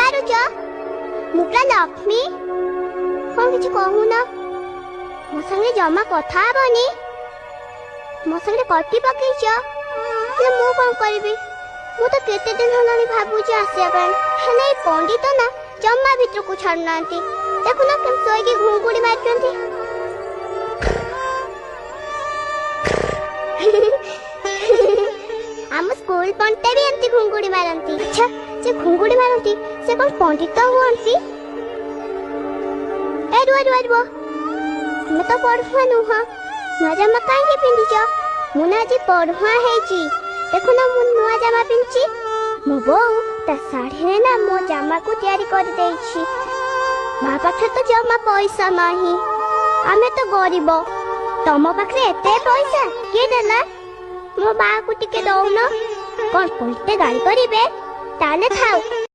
ମାରୁଛ? ମୁଁ ପୁରା ଲକ୍ଷ୍ମୀ। କଣ କିଛି କହୁନ? ମୋ ସାଙ୍ଗେ ଜମା କଥା ହବନି? ମୋ ସାଙ୍ଗରେ କଟି ପକେଇଛ? ହେଲେ ମୁଁ କଣ କରିବି? ମୁଁ ତ କେତେ ଦିନ ହେଲାଣି ଭାବୁଛି ଆସିବା ପାଇଁ, ହେଲେ ଏଇ ପଣ୍ଡିତ ନା ଜମା ଭିତରକୁ ଛାଡୁନାହାନ୍ତି। ଦେଖୁନ କେମିତି ଶୋଇକି ଘୁଙ୍ଗୁଡି ମାରୁଛନ୍ତି। ଆମ ସ୍କୁଲ ପଣ୍ଡିତ ବି ଏମିତି ଘୁଙ୍ଗୁଡି ମାରନ୍ତି। ଆଚ୍ଛା, ସେ ଘୁଙ୍ଗୁଡି ମାରନ୍ତି ସେ କଣ ପଣ୍ଡିତ ହୁଅନ୍ତି? ଏ ରୁହ ରୁହ ରୁହ, ତମେ ତ ପଢୁଆ ନୁହଁ, ନୂଆ ଜାମା କାହିଁକି ପିନ୍ଧିଛ? ମୁଁ ନା ଆଜି ପଢୁଆ ହେଇଛି। ଦେଖୁନ ମୁଁ ନୂଆ ଜାମା ପିନ୍ଧିଛି। ମୋ ବୋଉ ତା ଶାଢୀରେ ନା ମୋ ଜାମାକୁ ତିଆରି କରିଦେଇଛି। ମା ପାଖରେ ତ ଜମା ପଇସା ନାହିଁ, ଆମେ ତ ଗରିବ। ତମ ପାଖରେ ଏତେ ପଇସା କିଏ ଦେଲା? ମୋ ମାକୁ ଟିକେ ଦଉନ। କଣ ପଣ୍ଡିତ ଗାଳି କରିବେ? ତାହେଲେ ଥାଉ।